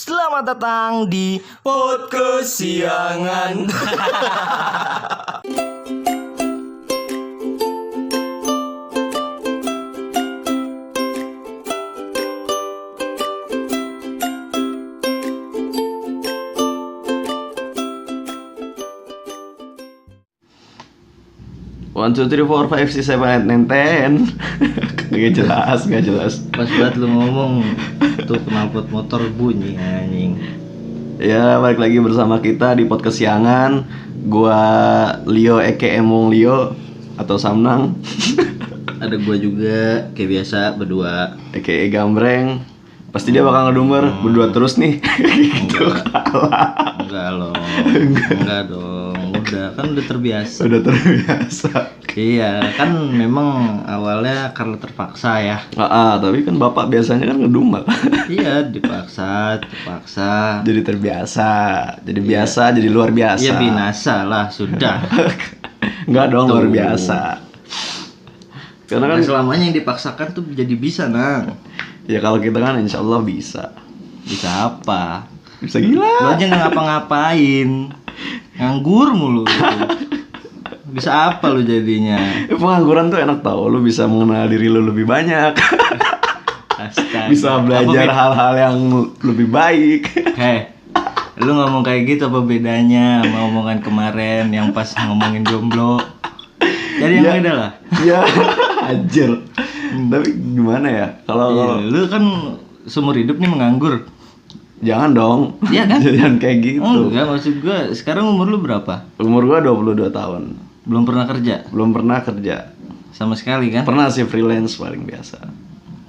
Selamat datang di podcast Siangan. One, two, three, four, five, six, seven, eight, nine, ten. Gak jelas. Pas banget lu ngomong tuh knalpot motor bunyi anjing. Ya, balik lagi bersama kita di podcast Siangan. Gua Leo aka Emong Leo atau Samnang. Ada gua juga kayak biasa berdua. Aka Gambreng. Pasti dia bakal ngedumer berdua terus nih. Gitu. Enggak loh. Enggak dong. Udah terbiasa. Udah terbiasa. Iya, kan memang awalnya karena terpaksa ya. Tapi kan bapak biasanya kan ngedumel. Iya, terpaksa. Jadi terbiasa. Jadi biasa, jadi luar biasa. Iya, binasa lah, sudah. Enggak dong, Tuh. luar biasa. Karena kan selamanya yang dipaksakan tuh jadi bisa, Nang. ya kalau kita kan insya Allah bisa. Bisa apa? Bisa gila. Lu aja nggak ngapa-ngapain. Nganggur mulu gitu. Bisa apa lu jadinya? Pengangguran tuh enak tau. Lu bisa mengenal diri lu lebih banyak. Astaga. Bisa belajar hal-hal yang lebih baik. Hei, lu ngomong kayak gitu apa bedanya sama omongan kemarin yang pas ngomongin jomblo? Jadi yang Ya. beda lah. Ya, anjir. Tapi gimana ya? Kalau Iya, lu kan seumur hidup nih menganggur. jangan dong. Iya kan? Jangan kayak gitu. Enggak, maksud gua sekarang umur lu berapa? Umur gua 22 tahun. Belum pernah kerja Belum pernah kerja. sama sekali kan? Pernah sih freelance paling biasa.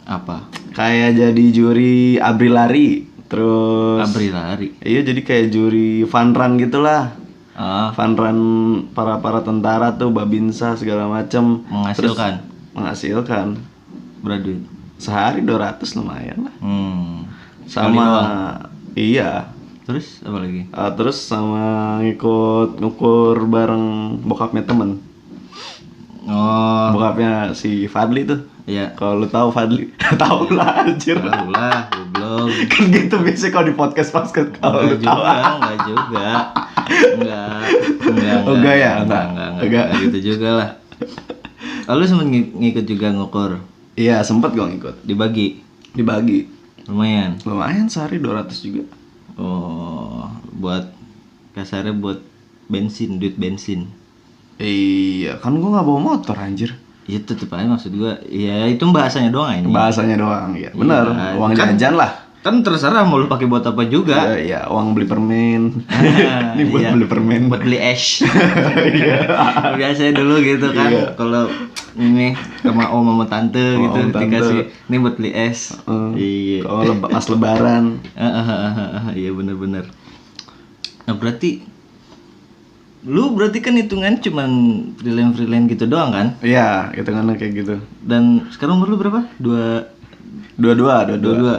Apa? Kayak jadi juri abri lari. Terus Abri lari. Iya, jadi kayak juri fun run gitulah. Ah, Fun run para tentara tuh, babinsa segala macem. menghasilkan. Menghasilkan. Berapa duit? Sehari 200 lumayan lah. Sekali doang. Iya. Terus apa lagi? Terus sama ngikut ngukur bareng bokapnya temen. Oh, Bokapnya si Fadli tuh. iya. Kalau lu tahu Fadli, tahu lah anjir. Tahu lah, goblok. Kan gitu biasanya kalau di podcast kalau lu tahu. Enggak juga. Enggak. Oh, enggak ya? Enggak gitu juga lah. Lalu sempet ngikut juga ngukur, Iya, sempet gua ngikut. Dibagi. lumayan. Lumayan sehari 200 juga. Oh, buat kasarnya buat bensin, duit bensin. Iya, kan gua nggak bawa motor anjir. Ya tetep aja maksud gua, ya itu bahasanya doang ini. Bahasanya doang, ya. Bener, Iya, uang kan- jajan lah. Kan terserah mau lu pakai buat apa juga. Iya, uang beli permen. Ini buat Iya. beli permen. Buat beli es. Biasanya dulu gitu kan, Iya. kalau ini sama om sama tante Om, gitu tante. dikasih ini buat beli es. Iya. Kalau pas lebaran. Iya bener-bener. Nah berarti lu kan hitungan cuman freelance gitu doang kan? Iya, hitungannya kayak gitu. Dan sekarang umur lu berapa? Dua-dua. Dua-dua.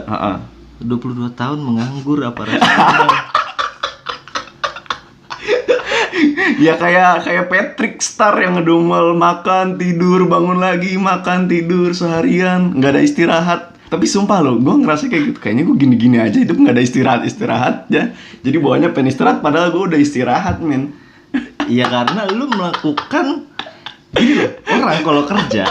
22 tahun menganggur apa rasanya? Ya kayak Patrick Star yang ngedumel, makan tidur bangun lagi, makan tidur seharian, nggak ada istirahat. Tapi sumpah lo, gue ngerasa kayak gitu. Kayaknya gue gini-gini aja hidup, nggak ada istirahatnya. Jadi bawahnya pengen istirahat, padahal gue udah istirahat men. Iya karena lu melakukan gini loh, orang kalau kerja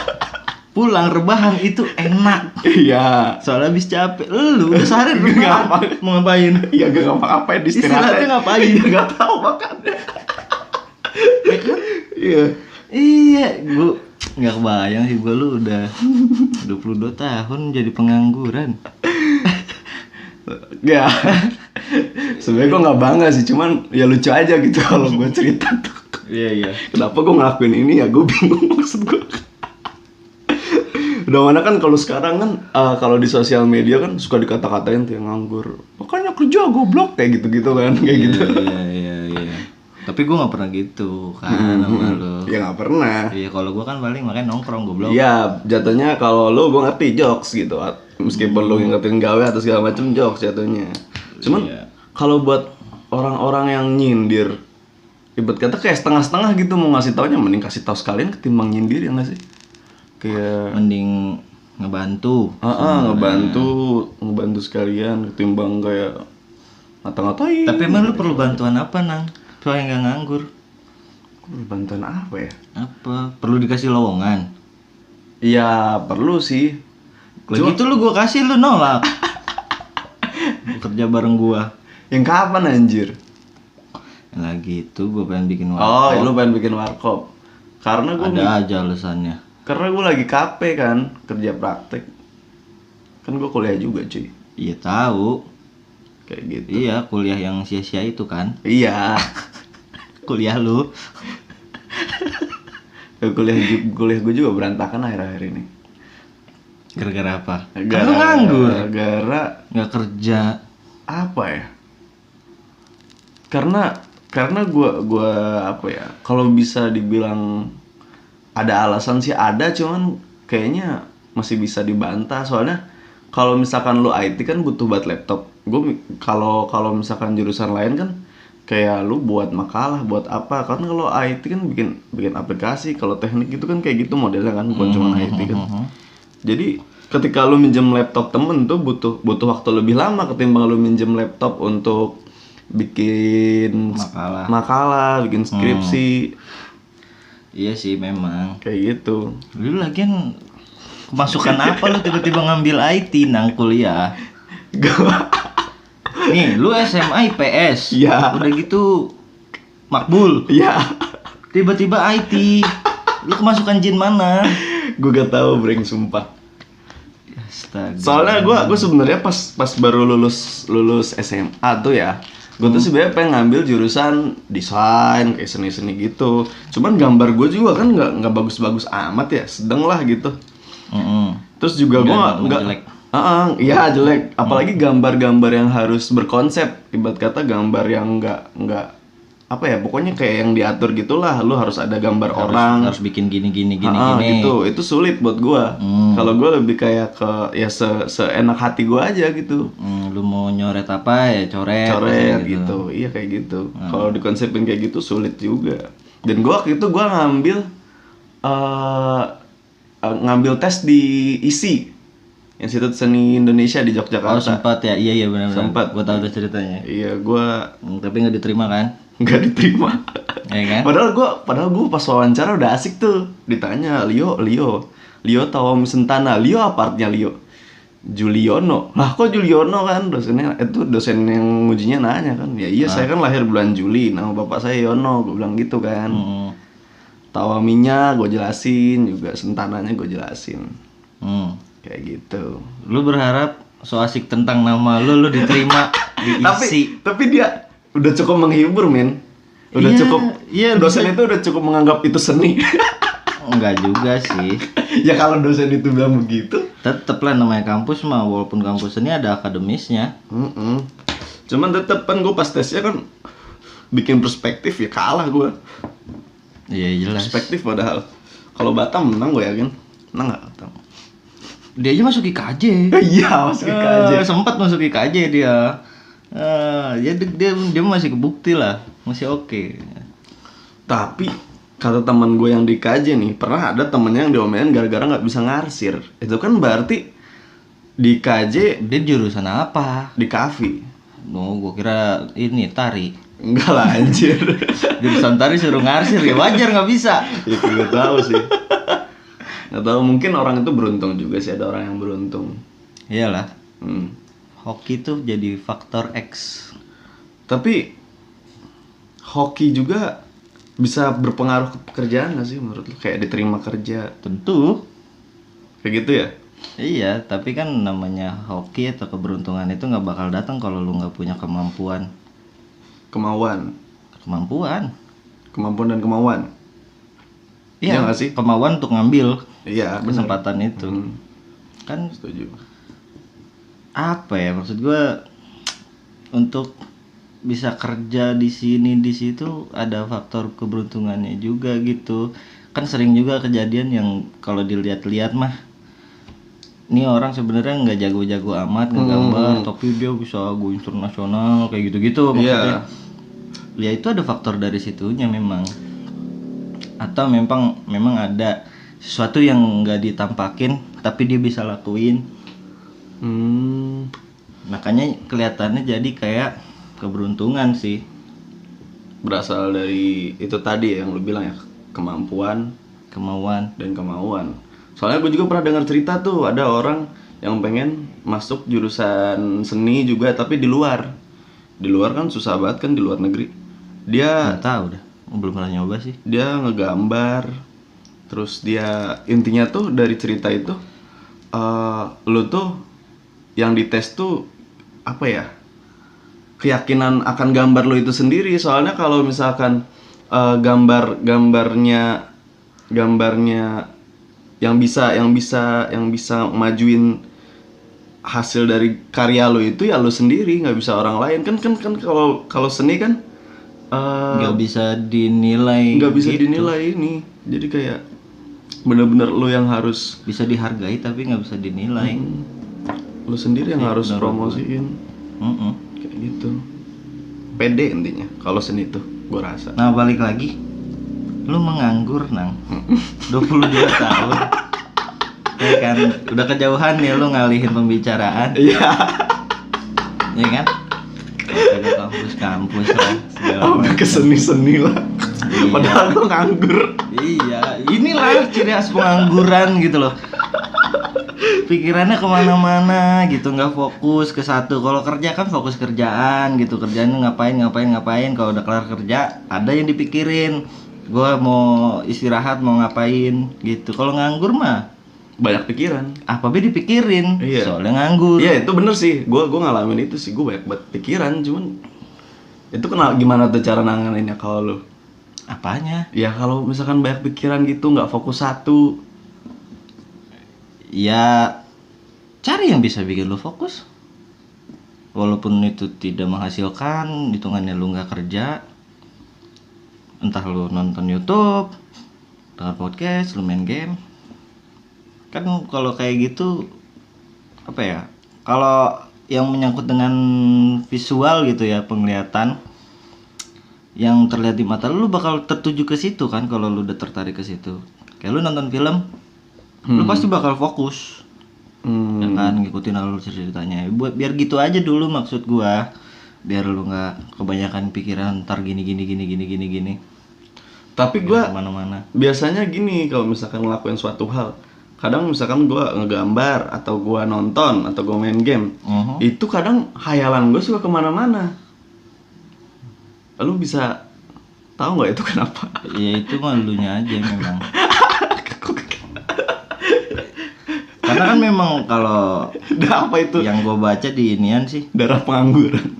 pulang rebahan itu enak. Iya. Soalnya habis capek. Lu udah sehari Gak rebahan. apa. Mau ngapain? Iya, gak ngapa-ngapain Istirahatnya ngapain? Gak tahu makannya. Ya kan? Iya. Iya, gua nggak kebayang sih gua lu udah 22 tahun jadi pengangguran. Ya. Sebenarnya gue nggak bangga sih, cuman ya lucu aja gitu kalau gue cerita tuh. Iya. Kenapa gue ngelakuin ini ya, gue bingung maksud gue. Udah mana kan kalau sekarang kan kalau di sosial media kan suka dikata-katain tuh yang nganggur. Makanya kerja goblok kayak gitu-gitu kan, kayak gitu. Iya. Tapi gua nggak pernah gitu kan sama lu. Ya nggak pernah. Iya, kalau gua kan paling makanya nongkrong goblok. Iya, jatuhnya kalau lu gue ngerti jokes gitu. Meskipun lu ngertiin gawe atau segala macem jokes jatuhnya. Cuman Iya. kalau buat orang-orang yang nyindir, ibarat kata kayak setengah-setengah gitu, mau ngasih taunya mending kasih tahu sekalian ketimbang nyindir, ya nggak sih? Kayak Mending ngebantu. ngebantu sekalian ketimbang kayak ngata-ngatain. Tapi emang lu perlu bantuan apa, Nang? Supaya nggak nganggur. Bantuan apa ya? Apa? Perlu dikasih lowongan? Iya perlu sih. Kalau gitu lu gua kasih, lu nolak. Lu kerja bareng gua. Yang kapan anjir? Lagi itu gua pengen bikin Oh, warkop. lu pengen bikin warkop. Karena gue Ada aja alasannya. lagi KP kan, kerja praktek. Kan gue kuliah juga cuy. Iya tahu. Kayak gitu. Iya, kuliah yang sia-sia itu kan. Iya. Kuliah lu. kuliah gue juga berantakan akhir-akhir ini. Gara-gara apa? Kan lu nganggur. Gara-gara Nggak kerja. apa ya? Karena gue apa ya? Kalau bisa dibilang ada alasan sih ada, cuman kayaknya masih bisa dibantah. Soalnya kalau misalkan lu IT kan butuh buat laptop. Kalau misalkan jurusan lain kan kayak lu buat makalah, buat apa? Karena kalau IT kan bikin aplikasi, kalau teknik itu kan kayak gitu modelnya kan, bukan cuma IT kan. Jadi ketika lu minjem laptop temen tuh butuh waktu lebih lama ketimbang lu minjem laptop untuk bikin makalah, bikin skripsi. Iya sih memang. Kayak gitu. Lu lagian kemasukan apa lu tiba-tiba ngambil IT, Nang, kuliah? Nih, lu SMA IPS. Iya. Udah gitu makbul. Iya. Tiba-tiba IT. Lu kemasukan jin mana? Gue gak tahu breng sumpah. Astaga. Soalnya gue sebenarnya pas baru lulus SMA tuh ya, gue tuh sebenarnya pengen ngambil jurusan desain kayak seni-seni gitu. Cuman gambar gue juga kan nggak bagus-bagus amat ya, sedang lah gitu. Terus juga gue nggak jelek. Iya jelek. Apalagi gambar-gambar yang harus berkonsep. Ibarat kata gambar yang nggak apa ya, pokoknya kayak yang diatur gitulah. Lu harus ada gambar orang. Harus bikin gini. Gitu. Itu sulit buat gua. Kalau gua lebih kayak ke ya seenak hati gua aja gitu. Lu mau nyoret apa ya coret gitu. Iya kayak gitu. Kalau dikonsepin kayak gitu sulit juga. Dan gua waktu itu gua ngambil tes di ISI, Institut Seni Indonesia di Yogyakarta. Oh sempat ya, iya benar-benar. Sempat. Gua tahu tuh ceritanya. Iya, gua Tapi nggak diterima kan? nggak diterima. Iya kan? Padahal gua pas wawancara udah asik tuh. Ditanya, Lio Tawam Sentana. Lio apa artinya Lio? Juliono. Lah kok Juliono kan dosennya, itu dosen yang ngujinya nanya kan. Ya iya, saya kan lahir bulan Juli, nama bapak saya Yono, gue bilang gitu kan. Tawaminya gue jelasin juga, sentananya gue jelasin. Kayak gitu. Lu berharap so asik tentang nama lu diterima di ISI. Tapi dia udah cukup menghibur, men. Udah Iya, cukup. iya, dosen itu udah cukup menganggap itu seni. Enggak juga sih. Ya kalau dosen itu bilang begitu. Tetep lah namanya kampus mah, walaupun kampus ini ada akademisnya. Cuman tetep kan gue pas tesnya kan bikin perspektif ya kalah gue. Iya jelas. Perspektif padahal. Kalau Batam menang gue yakin. Menang nggak Batam? Dia aja masuk IKJ. Iya masuk IKJ. Sempat masuk IKJ dia. Ya dia masih kebukti lah, masih oke. Tapi kata teman gue yang di KJ nih, pernah ada temennya yang diomelin gara-gara nggak bisa ngarsir. Itu kan berarti di KJ Dia jurusan apa? di kafe. No, gua kira ini tari. Enggak lah anjir. Jurusan tari suruh ngarsir ya wajar nggak bisa. Ya gue tahu sih. Nggak tahu, mungkin orang itu beruntung juga sih, ada orang yang beruntung. Iyalah. Hoki tuh jadi faktor X. Tapi hoki juga bisa berpengaruh ke pekerjaan nggak sih menurut lu? Kayak diterima kerja. Tentu. Kayak gitu ya? Iya, tapi kan namanya hoki atau keberuntungan itu nggak bakal datang kalau lu nggak punya kemampuan. Kemauan dan kemauan. Iya nggak sih? Kemauan untuk ngambil Iya, kesempatan itu. Kan setuju. apa ya maksud gua, untuk bisa kerja di sini di situ ada faktor keberuntungannya juga gitu. Kan sering juga kejadian yang kalau dilihat-lihat mah ini orang sebenarnya nggak jago-jago amat ngegambar, tapi dia bisa go internasional kayak gitu-gitu maksudnya. Ya itu ada faktor dari situnya memang. Atau memang ada sesuatu yang nggak ditampakin tapi dia bisa lakuin. Makanya kelihatannya jadi kayak keberuntungan sih. Berasal dari itu tadi yang lu bilang ya, kemampuan Kemauan. dan kemauan. Soalnya gue juga pernah dengar cerita tuh, ada orang yang pengen masuk jurusan seni juga tapi di luar. Di luar kan susah banget kan, di luar negeri. Dia Nggak tahu dah, belum pernah nyoba sih. dia ngegambar, terus dia intinya tuh dari cerita itu lu tuh yang dites tuh apa ya, keyakinan akan gambar lu itu sendiri. Soalnya kalau misalkan gambarnya yang bisa majuin hasil dari karya lu itu ya lu sendiri, nggak bisa orang lain. Kan kalau seni kan Nggak bisa dinilai. nggak bisa gitu. dinilai ini. Jadi kayak bener-bener lu yang harus, Bisa dihargai tapi nggak bisa dinilai. lu sendiri yang harus menurut promosiin Mm-mm. kayak gitu. Pede intinya kalau seni tuh gue rasa. Nah balik lagi, lu menganggur Nang 22 tahun ya kan, udah kejauhan ya lu ngalihin pembicaraan. Iya. Ya kan, ke kampus lah segala Sampai ke seni-seni lah. Iya. Padahal gue nganggur. Iya, inilah ciri khas pengangguran gitu loh. Pikirannya kemana-mana gitu, nggak fokus ke satu. Kalau kerja kan fokus kerjaan gitu, kerjaan ngapain. Kalau udah kelar kerja, ada yang dipikirin. Gua mau istirahat, mau ngapain gitu. Kalau nganggur mah Banyak pikiran. apa be dipikirin? Iya. Soalnya nganggur. Iya itu bener sih. Gue ngalamin itu sih. Gue banyak banget pikiran. Cuman itu gimana tuh cara nanganinnya kalau lu? Apanya? Ya kalau misalkan banyak pikiran gitu, nggak fokus satu. Ya cari yang bisa bikin lu fokus. Walaupun itu tidak menghasilkan, hitungannya lu nggak kerja. Entah lu nonton YouTube, dengar podcast, lu main game. Kan kalau kayak gitu apa ya? Kalau yang menyangkut dengan visual gitu ya, penglihatan yang terlihat di mata lu bakal tertuju ke situ kan kalau lu udah tertarik ke situ. Kayak lu nonton film, lu pasti bakal fokus. Ya kan, ngikutin alur ceritanya. Biar gitu aja dulu maksud gua. Biar lu nggak kebanyakan pikiran ntar gini. Tapi gue Kemana-mana. biasanya gini, kalau misalkan ngelakuin suatu hal, kadang misalkan gue ngegambar atau gue nonton atau gue main game, itu kadang hayalan gue suka kemana-mana. Lu bisa tahu nggak itu kenapa? Ya itu mah lunya aja memang. Karena kan memang kalau Dah apa itu? yang gue baca di inian sih Darah pengangguran.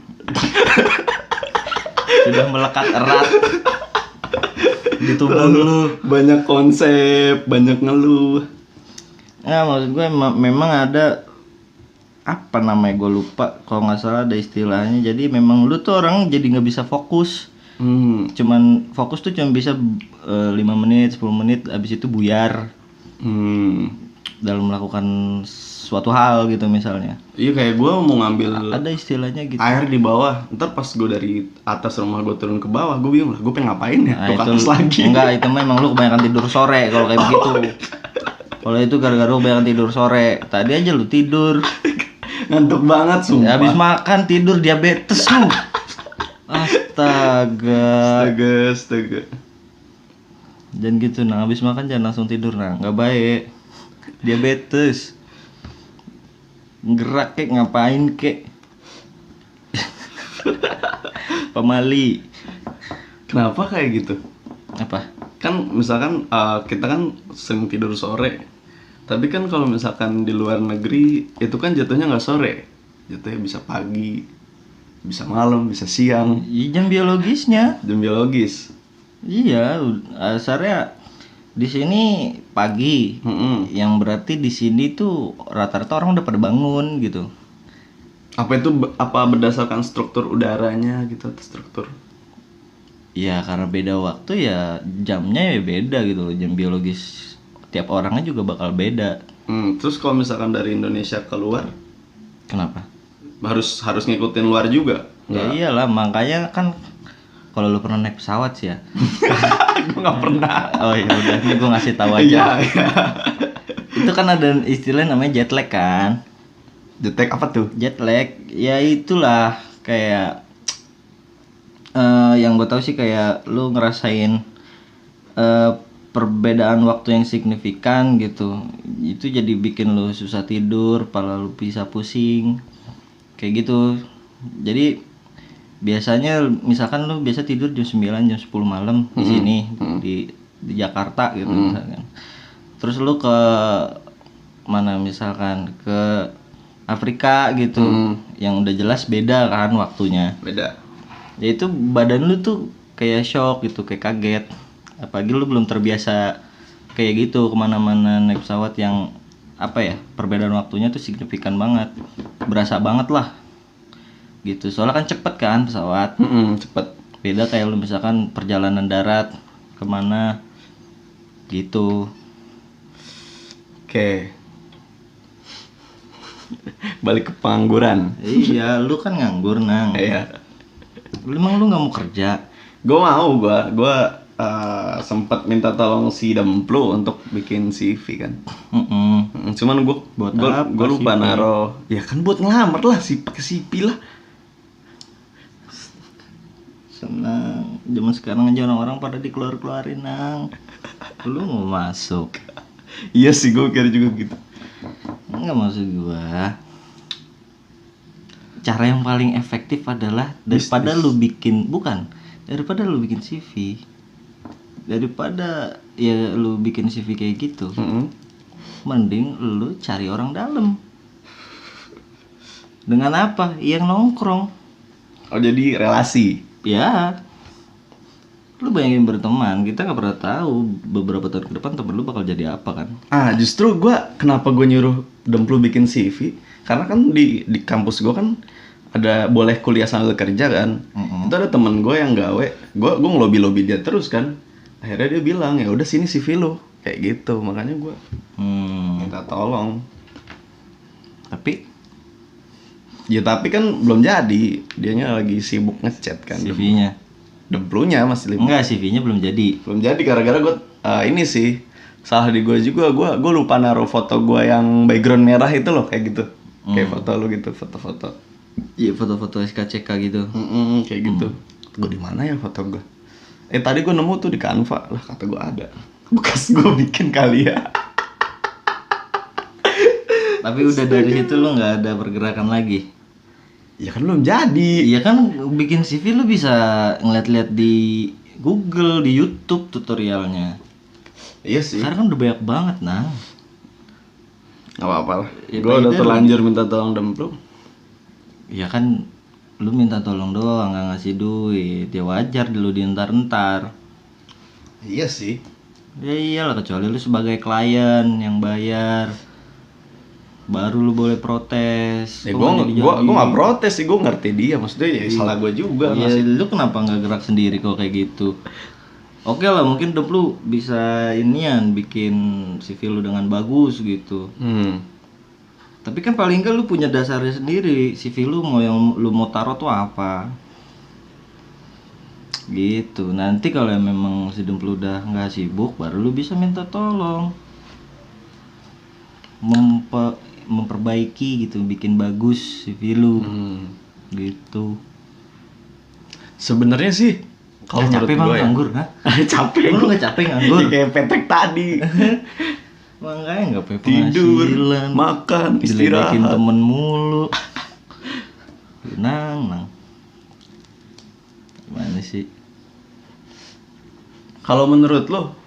sudah melekat erat di tubuh lu. Banyak konsep, banyak ngeluh. Ya maksud gue memang ada apa namanya, gue lupa, kalau nggak salah ada istilahnya. Jadi memang lu tuh orang jadi nggak bisa fokus. Cuman fokus tuh cuma bisa 5 menit 10 menit, abis itu buyar dalam melakukan suatu hal gitu misalnya. Iya kayak gue mau ngambil Ada istilahnya gitu. air di bawah, ntar pas gue dari atas rumah gue turun ke bawah, gue bingung lah, gue pengen ngapain ya? Nah, Gue ke itu atas lagi. enggak, itu memang lu kebanyakan tidur sore kalau kayak begitu. Kalau itu gara-gara lu kebanyakan tidur sore. Tadi aja lu tidur. Ngantuk banget sumpah. Habis makan tidur, diabetes lu. Astaga. Astaga. Jangan gitu nah, habis makan jangan langsung tidur nah, nggak baik. Diabetes. Gerak kek, ngapain kek. Pemali. Kenapa kayak gitu? Apa? Kan misalkan kita kan sering tidur sore, tapi kan kalau misalkan di luar negeri itu kan jatuhnya nggak sore, jatuhnya bisa pagi, bisa malam, bisa siang, Jam biologisnya. jam biologis. Iya, asalnya di sini pagi. Yang berarti di sini tuh rata-rata orang udah pada bangun gitu. Apa itu apa berdasarkan struktur udaranya gitu atau struktur? Ya karena beda waktu ya jamnya ya beda gitu loh, jam biologis tiap orangnya juga bakal beda. Terus kalau misalkan dari Indonesia keluar, Kenapa? harus ngikutin luar juga? Ya iyalah, makanya kan kalau lu pernah naik pesawat sih ya. Gue nggak pernah. Oh ya udah, ini gue ngasih tahu Iya, aja. iya. Itu kan ada istilah namanya jet lag kan. Detek apa tuh? Jet lag ya itulah kayak Yang gue tahu sih kayak lu ngerasain perbedaan waktu yang signifikan gitu, itu jadi bikin lu susah tidur, kepala lu bisa pusing kayak gitu. Jadi biasanya misalkan lu biasa tidur jam 9 jam 10 malam di sini di Jakarta gitu misalkan. Terus lu ke mana misalkan ke Afrika gitu, yang udah jelas beda kan waktunya. Beda. Ya itu badan lu tuh kayak shock gitu, kayak kaget. Apalagi lu belum terbiasa kayak gitu kemana-mana naik pesawat yang apa ya, perbedaan waktunya tuh signifikan banget, berasa banget lah gitu. Soalnya kan cepet kan pesawat, Cepet. beda kayak lu misalkan perjalanan darat kemana gitu. Oke. Balik ke pengangguran. Iya, lu kan nganggur nang. Iya. Emang lu nggak mau kerja? Gue sempat minta tolong si Demplu untuk bikin CV kan. Cuman gue Buat apa lupa CV? naro. Ya kan buat ngelamar lah sih, pakai CV lah. Senang. Zaman sekarang aja orang-orang pada dikeluar-keluarin nang. Lu mau masuk? Iya sih, gue kira juga gitu. Enggak, maksud gua cara yang paling efektif adalah daripada lu bikin CV, daripada ya lu bikin CV kayak gitu, mending lu cari orang dalam. Dengan apa? Yang nongkrong. Oh, jadi relasi. Ya, lu bayangin berteman, kita nggak pernah tahu beberapa tahun ke depan temen lu bakal jadi apa kan. Justru kenapa gue nyuruh Demplu bikin CV, karena kan di kampus gue kan ada boleh kuliah sambil kerja kan. Itu ada temen gue yang gawe, gue ngelobi dia terus kan. Akhirnya dia bilang, ya udah sini CV lo, kayak gitu. Makanya gue minta tolong. Tapi kan belum jadi, dianya lagi sibuk ngechat kan. CV-nya Demplunya masih enggak, CV-nya belum jadi. belum jadi gara-gara gue ini sih salah di gue juga. Gue lupa naruh foto gue yang background merah itu loh, kayak gitu. Kayak foto lu gitu, foto-foto. Iya, foto-foto SKCK gitu. Kayak gitu. Gue di mana ya foto gue? Tadi gue nemu tuh di Canva lah, kata gue ada. Bekas gue bikin kali ya. Tapi udah dari situ lu nggak ada pergerakan lagi. Ya kan belum jadi. Iya kan, bikin CV lu bisa ngeliat-liat di Google, di YouTube tutorialnya. Iya sih. Sekarang kan udah banyak banget nang. Gak apa-apa lah. Ya, Gue udah faedah terlanjur minta tolong Demplu. Iya kan, lu minta tolong doang, nggak ngasih duit. Ya wajar dulu dientar-entar. Iya sih. Ya iyalah, kecuali lu sebagai klien yang bayar, baru lu boleh protes. Ya Kok gue nggak jadi-jadi? nggak protes sih, gue ngerti dia. Maksudnya ya salah gue juga. Ya lu kenapa nggak gerak sendiri kalau kayak gitu? Oke lah, mungkin lu bisa inian bikin CV lu dengan bagus gitu. Tapi kan paling nggak lu punya dasarnya sendiri. CV lu yang lu mau taruh tuh apa? Gitu. Nanti kalau memang si Demplu udah nggak sibuk, baru lu bisa minta tolong memperbaiki gitu, bikin bagus CV lu. Gitu. Sebenarnya sih kalau Nggak capek menurut banget gue nganggur, ha? capek. Lu nggak capek nganggur? Ya, kayak Patrick tadi. Makanya nggak punya Tidur, penghasilan, makan, diledekin istirahat. temen mulu. Nang. Gimana sih? Kalau menurut lo,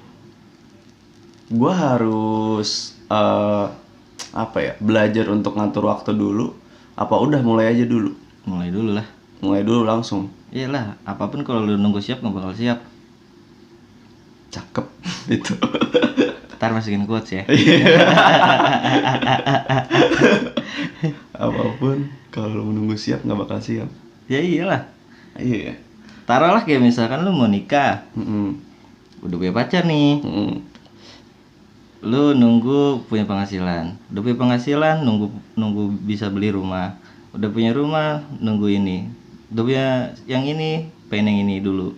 gue harus apa ya, belajar untuk ngatur waktu dulu? Apa udah mulai aja dulu? Mulai dulu lah. Mulai dulu langsung. Iyalah, apapun kalau lu nunggu siap nggak bakal siap. Cakep itu. Ntar masukin quotes ya. Apapun kalau lo menunggu siap nggak bakal siap. Ya iyalah. Iya. Taruhlah kayak misalkan lu mau nikah, udah punya pacar nih, lu nunggu punya penghasilan, udah punya penghasilan nunggu bisa beli rumah, udah punya rumah nunggu ini, udah punya yang ini pengen yang ini dulu,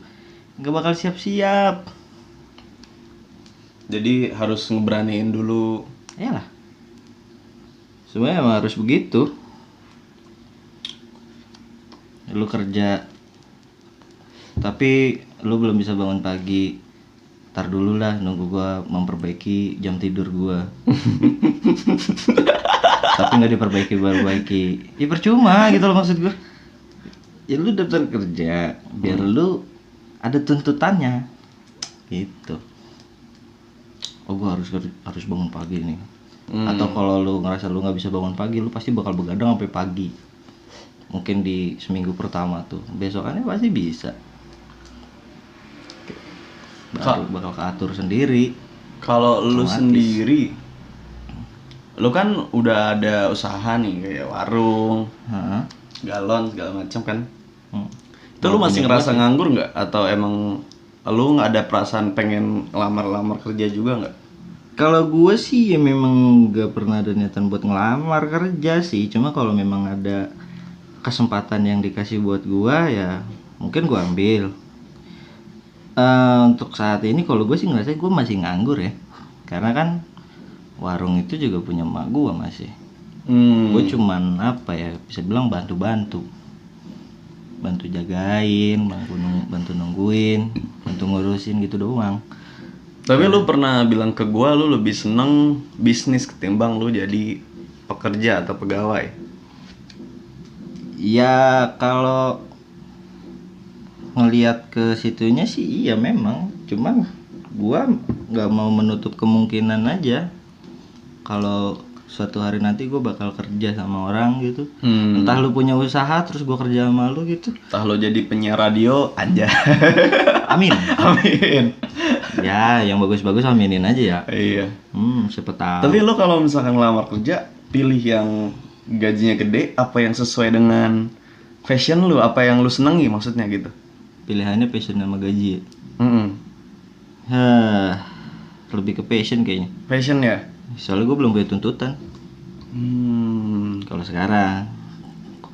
nggak bakal siap-siap. Jadi harus ngeberaniin dulu. Iyalah, semuanya emang harus begitu. Lu kerja Tapi lu belum bisa bangun pagi. Ntar dulu lah, nunggu gua memperbaiki jam tidur gua. Tapi nggak diperbaiki. Ya percuma gitu loh maksud gua. Ya lu daftar kerja biar lu ada tuntutannya gitu. Oh gua harus bangun pagi nih. Atau kalau lu ngerasa lu nggak bisa bangun pagi, lu pasti bakal begadang sampai pagi. Mungkin di seminggu pertama tuh, besokannya pasti bisa. Baru bakal keatur sendiri. Kalau lu Otomatis. sendiri, lu kan udah ada usaha nih kayak warung, Heeh. galon segala macam kan. Hmm. Itu lu masih Punya ngerasa gua sih. nganggur nggak? Atau emang lu nggak ada perasaan pengen lamar-lamar kerja juga nggak? Kalau gue sih ya memang gak pernah ada niatan buat ngelamar kerja sih. Cuma kalau memang ada kesempatan yang dikasih buat gue ya mungkin gue ambil. Untuk saat ini kalau gue sih ngerasa gue masih nganggur ya. Karena kan warung itu juga punya emak gue masih. Gue cuman apa ya, bisa bilang bantu-bantu. Bantu jagain, bantu nungguin, bantu ngurusin gitu doang. Tapi lu pernah bilang ke gua lu lebih seneng bisnis ketimbang lu jadi pekerja atau pegawai. Ya kalau ngelihat ke situnya sih iya memang, cuman gua nggak mau menutup kemungkinan aja kalau suatu hari nanti gua bakal kerja sama orang gitu. Entah lu punya usaha terus gua kerja sama lu gitu. Entah lu jadi penyiar radio aja. Amin. Amin. Ya yang bagus-bagus aminin aja ya. Iya. Siapa tahu. Tapi lu kalau misalkan ngelamar kerja, pilih yang gajinya gede apa yang sesuai dengan fashion lu, apa yang lu senengi maksudnya gitu. Pilihannya passion sama gaji. Mm-mm. Lebih ke passion kayaknya. Fashion ya. Soalnya gue belum punya tuntutan. Kalau sekarang,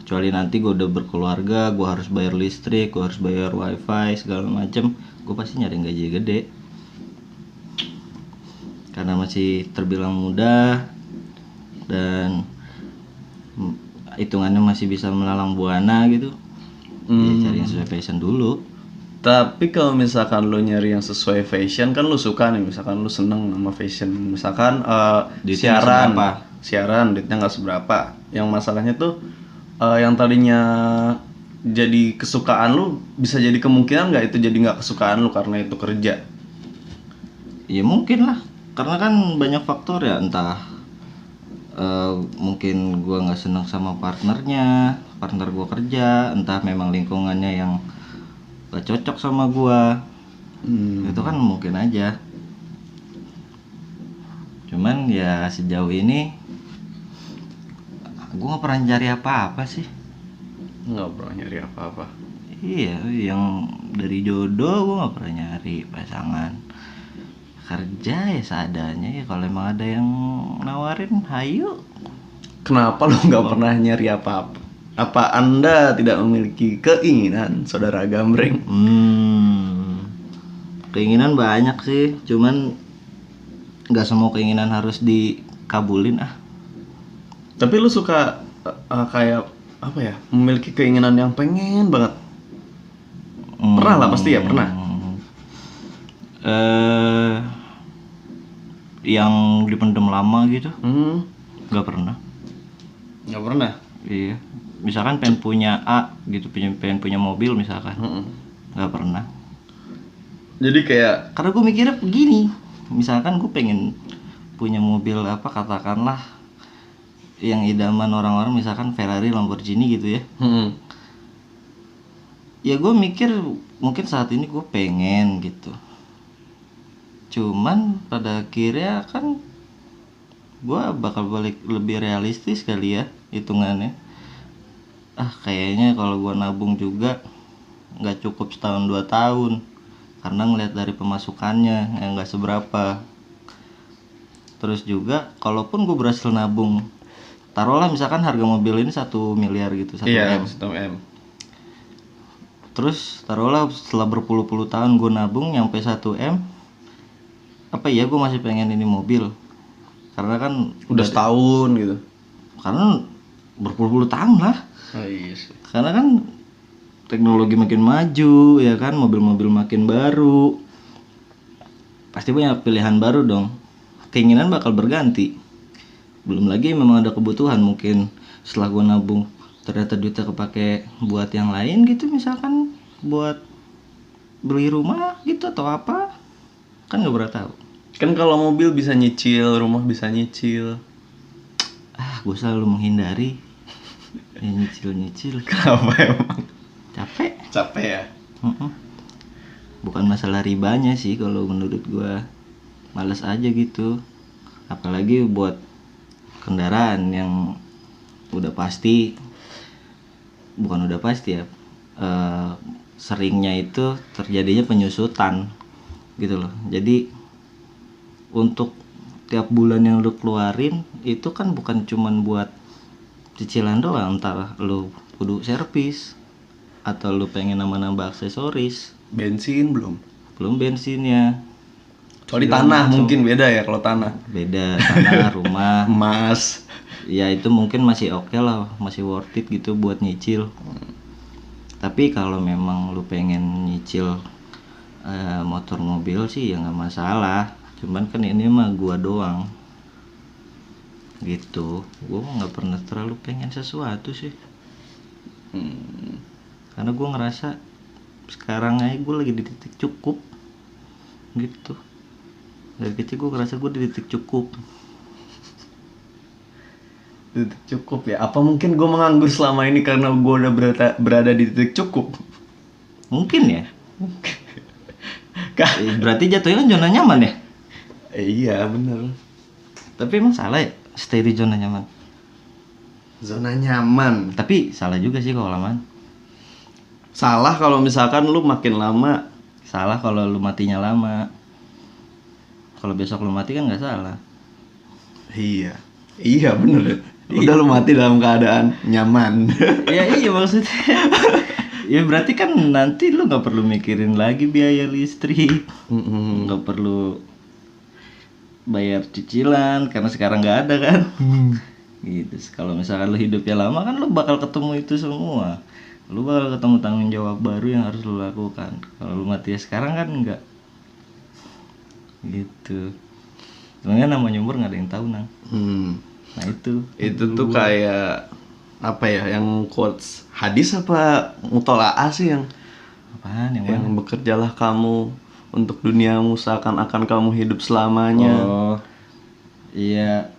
kecuali nanti gue udah berkeluarga, gue harus bayar listrik, gue harus bayar wifi segala macem, gue pasti nyari yang gaji gede. Karena masih terbilang muda dan hitungannya masih bisa melalang buana gitu. Ya cari yang sesuai passion dulu. Tapi kalau misalkan lu nyari yang sesuai fashion kan lu suka nih, misalkan lu seneng sama fashion, misalkan Duitnya nggak seberapa. siaran duitnya nggak seberapa. Yang masalahnya tuh yang tadinya jadi kesukaan lu bisa jadi kemungkinan nggak itu jadi nggak kesukaan lu karena itu kerja. Ya mungkin lah, karena kan banyak faktor ya, entah mungkin gua nggak senang sama partner gua kerja, entah memang lingkungannya yang gak cocok sama gua. Itu kan mungkin aja. Cuman ya sejauh ini gua nggak pernah cari apa-apa sih. Nggak pernah nyari apa-apa. Iya, yang dari jodoh gua nggak pernah nyari pasangan. Kerja ya seadanya ya, kalau emang ada yang nawarin hayu. Kenapa lu nggak pernah nyari apa-apa? Apa Anda tidak memiliki keinginan, saudara Gambreng? Keinginan banyak sih, cuman nggak semua keinginan harus dikabulin ah. Tapi lu suka kayak apa ya? Memiliki keinginan yang pengen banget. Pernah lah pasti ya, pernah. Yang dipendam lama gitu nggak pernah. Nggak pernah. Iya, misalkan pengen punya A gitu, pengen punya mobil misalkan, nggak pernah. Jadi kayak Karena gue mikirnya begini, misalkan gue pengen punya mobil apa, katakanlah yang idaman orang-orang, misalkan Ferrari, Lamborghini gitu ya. Ya gue mikir mungkin saat ini gue pengen gitu. Cuman pada akhirnya kan gue bakal balik lebih realistis kali ya hitungannya. Kayaknya kalau gue nabung juga nggak cukup setahun 2 tahun, karena ngeliat dari pemasukannya yang nggak seberapa. Terus juga kalaupun gue berhasil nabung, taruhlah misalkan harga mobil ini 1 miliar gitu, 1 M. 1 M. Terus taruhlah setelah berpuluh-puluh tahun gue nabung nyampe 1 M, apa iya gue masih pengen ini mobil? Karena kan Udah setahun gitu. karena berpuluh-puluh tahun lah. Oh iya sih. Karena kan teknologi makin maju ya kan, mobil-mobil makin baru, pasti banyak pilihan baru dong, keinginan bakal berganti. Belum lagi memang ada kebutuhan, mungkin setelah gue nabung ternyata duitnya kepake buat yang lain gitu, misalkan buat beli rumah gitu atau apa, kan nggak pernah tahu. Kan kalau mobil bisa nyicil, rumah bisa nyicil. Gue selalu menghindari yang nyicil. Kenapa emang? Capek Ya? Bukan masalah ribanya sih kalau menurut gua, males aja gitu. Apalagi buat kendaraan yang udah pasti, bukan udah pasti ya, seringnya itu terjadinya penyusutan gitu loh. Jadi untuk tiap bulan yang lu keluarin itu kan bukan cuman buat cicilan doang, entar lu kudu servis atau lu pengen nambah-nambah aksesoris, Bensin belum? bensinnya. Kalau di tanah mungkin beda ya, kalau tanah. Beda, tanah, rumah. Emas. Ya itu mungkin masih oke lah, masih worth it gitu buat nyicil. Tapi kalau memang lu pengen nyicil motor mobil sih ya nggak masalah. Cuman kan ini mah gua doang gitu, gua nggak pernah terlalu pengen sesuatu sih. Karena gue ngerasa sekarang aja gue lagi di titik cukup gitu. Dari kecil gue ngerasa gue di titik cukup. Cukup ya? Apa mungkin gue menganggur selama ini karena gue udah berada di titik cukup? Mungkin ya. Berarti jatuhnya kan zona nyaman ya. Iya bener. Tapi emang salah ya stay di zona nyaman. Zona nyaman. Tapi salah juga sih kalau lamaan. Salah kalau misalkan lu makin lama. Salah kalau lu matinya lama. Kalau besok lu mati kan nggak salah. Iya bener. Udah lu mati dalam keadaan nyaman. Iya maksudnya. Ya berarti kan nanti lu nggak perlu mikirin lagi biaya listrik, nggak perlu bayar cicilan karena sekarang nggak ada kan. Gitu. Kalau misalkan lu hidupnya lama kan lu bakal ketemu itu semua. Lu bakal ketemu tanggung jawab baru yang harus lu lakukan. Kalau lu mati sekarang kan enggak. Gitu. Sebenarnya namanya umur nggak ada yang tahu nang. Nah itu tuh kayak apa ya, yang quotes hadis apa mutolaah sih yang apaan yang bekerjalah kamu untuk duniamu seakan-akan kamu hidup selamanya. Oh iya,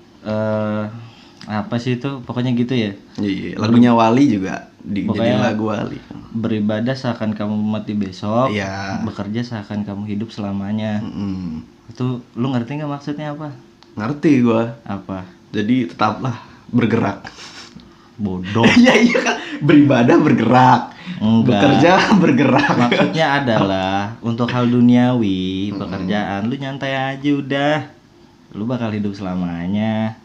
apa sih itu pokoknya gitu ya. Iya, lagunya Wali juga jadi Pokoknya lagu Wali. Beribadah seakan kamu mati besok, Iya. bekerja seakan kamu hidup selamanya. Itu lu ngerti nggak maksudnya apa? Ngerti gua. Apa? Jadi tetaplah bergerak. Bodoh. Iya kan, beribadah bergerak. Enggak. Bekerja bergerak. Maksudnya adalah untuk hal duniawi, pekerjaan lu nyantai aja udah. Lu bakal hidup selamanya.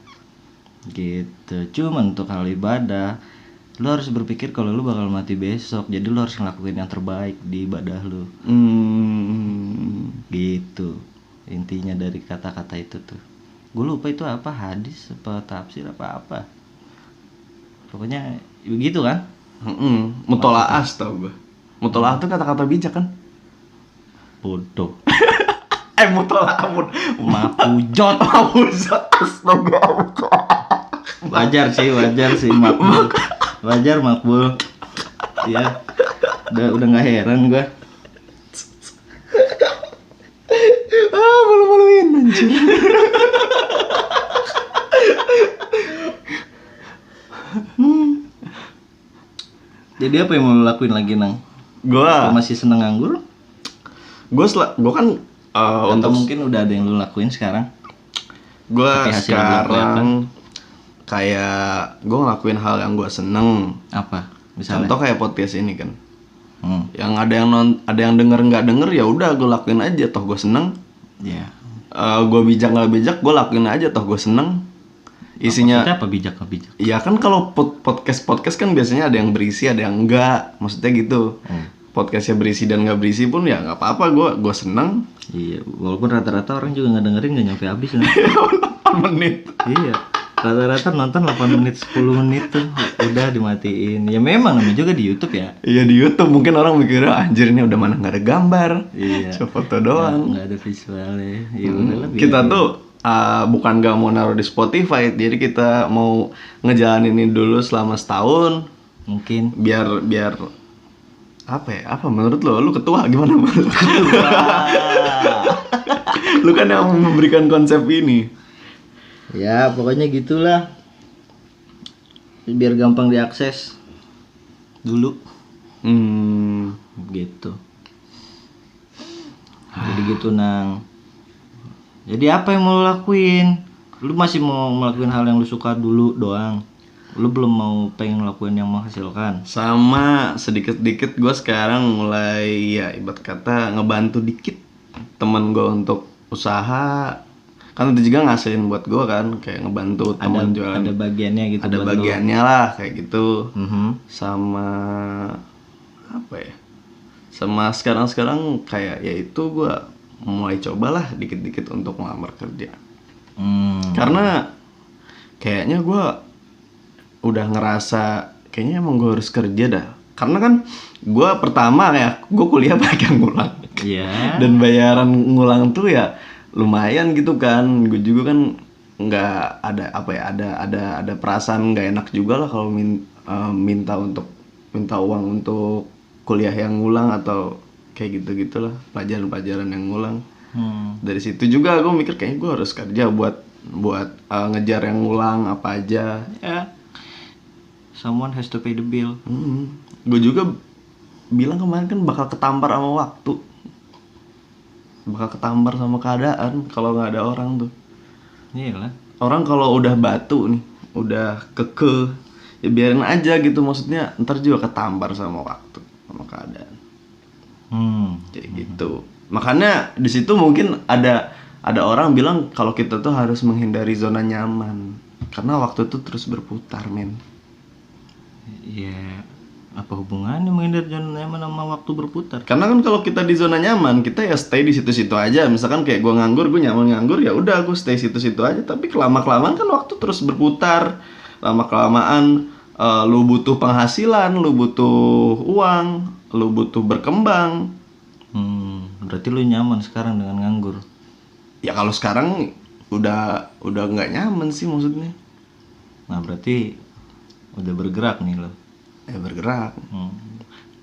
Gitu. Cuma untuk hal ibadah, lu harus berpikir kalau lu bakal mati besok. Jadi lu harus ngelakuin yang terbaik di ibadah lu. Gitu. Intinya dari kata-kata itu tuh. Gue lupa itu apa, hadis apa tafsir apa. Pokoknya begitu kan? Mutolaah tau gue. Mutolaah tuh kata-kata bijak kan? Bodoh. Mutolaah Mapujot. Astaga. Wajar sih makbul. Wajar makbul. Ya. Udah nggak heran gue. Malu-maluin anjir. Jadi apa yang mau lo lakuin lagi nang? Gua Lo masih seneng nganggur? gua kan Atau untuk mungkin udah ada yang lo lakuin sekarang? gua Tapi hasilnya belum sekarang kayak gua ngelakuin hal yang gua seneng. Apa? Misalnya? Contoh kayak podcast ini kan. Yang ada yang denger nggak denger ya udah gua lakuin aja, toh gua seneng. Ya. Gua bijak nggak bijak gua lakuin aja, toh gua seneng. Isinya Maksudnya apa bijak nggak bijak? ya kan kalau podcast kan biasanya ada yang berisi ada yang enggak, maksudnya gitu. Podcastnya berisi dan nggak berisi pun ya nggak apa-apa, gua seneng. Iya, walaupun rata-rata orang juga nggak dengerin nggak nyampe habis kan? 8 menit. Iya. Rata-rata nonton 8 menit 10 menit tuh udah dimatiin. Ya memang namanya juga di YouTube ya. Iya di YouTube mungkin orang mikirnya anjir ini udah mana nggak ada gambar, Iya. cuma foto doang. Nggak ada visualnya. Ya udahlah Kita biarin. tuh bukan nggak mau naruh di Spotify, jadi kita mau ngejalanin ini dulu selama setahun Mungkin biar apa ya? Apa menurut lo? Lu ketua gimana menurut lu? Lu kan yang memberikan konsep ini. ya pokoknya gitulah. Biar gampang diakses dulu gitu. Jadi gitu Nang. Jadi apa yang mau lu lakuin? Lu masih mau ngelakuin hal yang lu suka dulu doang. Lu belum mau pengen ngelakuin yang menghasilkan. Sama sedikit-sedikit gue sekarang mulai ya ibarat kata ngebantu dikit temen gue untuk usaha. Kan itu juga ngasilin buat gue kan, kayak ngebantu temen jualan. Ada bagiannya gitu. Ada buat lu. bagiannya lah kayak gitu. Mhm. Sama apa ya? Sama sekarang kayak ya itu gue mulai cobalah dikit-dikit untuk melamar kerja. Karena kayaknya gue udah ngerasa kayaknya emang gue harus kerja dah. Karena kan gue pertama ya gue kuliah pakai ngulang. Iya. Dan bayaran ngulang tuh ya lumayan gitu kan. Gue juga kan nggak ada apa ya, ada perasaan nggak enak juga lah kalau minta uang untuk kuliah yang ngulang atau kayak gitu-gitulah, pelajaran-pelajaran yang ngulang. Dari situ juga gue mikir kayaknya gue harus kerja buat ngejar yang ngulang apa aja. Ya. Someone has to pay the bill. Gue juga bilang kemarin kan bakal ketampar sama waktu, bakal ketampar sama keadaan kalau nggak ada orang tuh. Iyalah. Orang kalau udah batu nih, udah kekeh, ya biarin aja gitu, maksudnya ntar juga ketampar sama waktu, sama keadaan. Jadi gitu. Makanya di situ mungkin ada orang bilang kalau kita tuh harus menghindari zona nyaman karena waktu tuh terus berputar, men. Ya, apa hubungannya menghindar zona nyaman sama waktu berputar? Karena kan kalau kita di zona nyaman, kita ya stay di situ-situ aja. Misalkan kayak gue nganggur, gue nyaman nganggur, ya udah gue stay situ-situ aja. Tapi kelama-kelamaan kan waktu terus berputar. Lama-kelamaan lu butuh penghasilan, lu butuh uang, lu butuh berkembang. Berarti lu nyaman sekarang dengan nganggur. Ya kalau sekarang udah nggak nyaman sih maksudnya. Nah, berarti udah bergerak nih lo. Ya bergerak.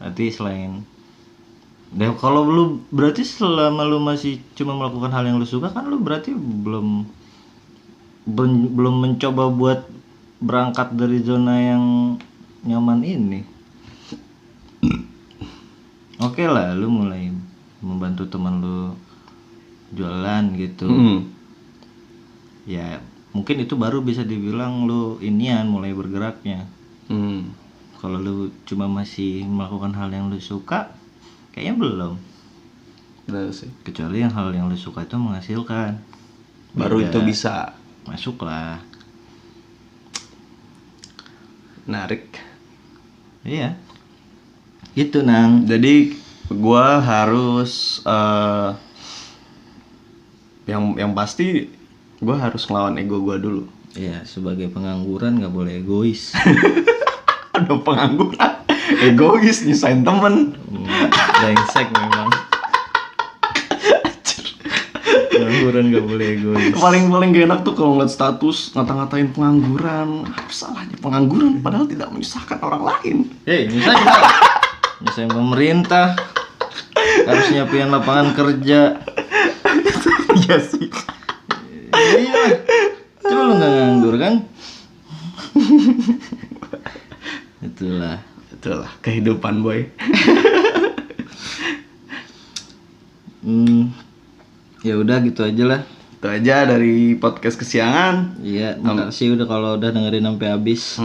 Berarti selain kalau lu berarti selama lu masih cuma melakukan hal yang lu suka kan lu berarti belum mencoba buat berangkat dari zona yang nyaman ini. Oke lah, lu mulai membantu teman lu jualan gitu. Ya mungkin itu baru bisa dibilang lu inian mulai bergeraknya. Kalau lu cuma masih melakukan hal yang lu suka, kayaknya belum. Benar sih. Kecuali yang hal yang lu suka itu menghasilkan. Baru Beda. itu bisa. Masuk lah. Narik. Iya. Gitu Nang. Jadi gua harus yang pasti gua harus ngelawan ego gua dulu. Iya, sebagai pengangguran nggak boleh egois. Ada pengangguran egois nyusahin temen. Brengsek memang. Pengangguran nggak boleh egois. Paling gak enak tuh kalau ngeliat status ngata-ngatain pengangguran. Apa salahnya pengangguran padahal tidak menyusahkan orang lain. Nyusahin pemerintah. Harus nyiapin lapangan kerja. Iya sih. Iya. Coba lu nggak nganggur kan? Itulah kehidupan boy. Ya udah gitu aja lah. Itu aja dari podcast kesiangan. Iya, makasih udah kalau udah dengerin sampai habis.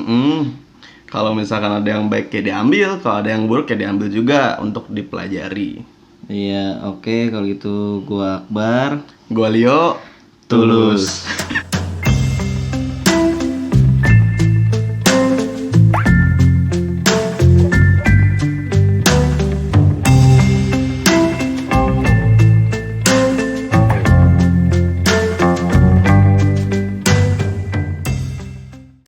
Kalau misalkan ada yang baik ya diambil, kalau ada yang buruk ya diambil juga untuk dipelajari. Iya, oke kalau gitu gua Akbar. Gua Leo, tulus.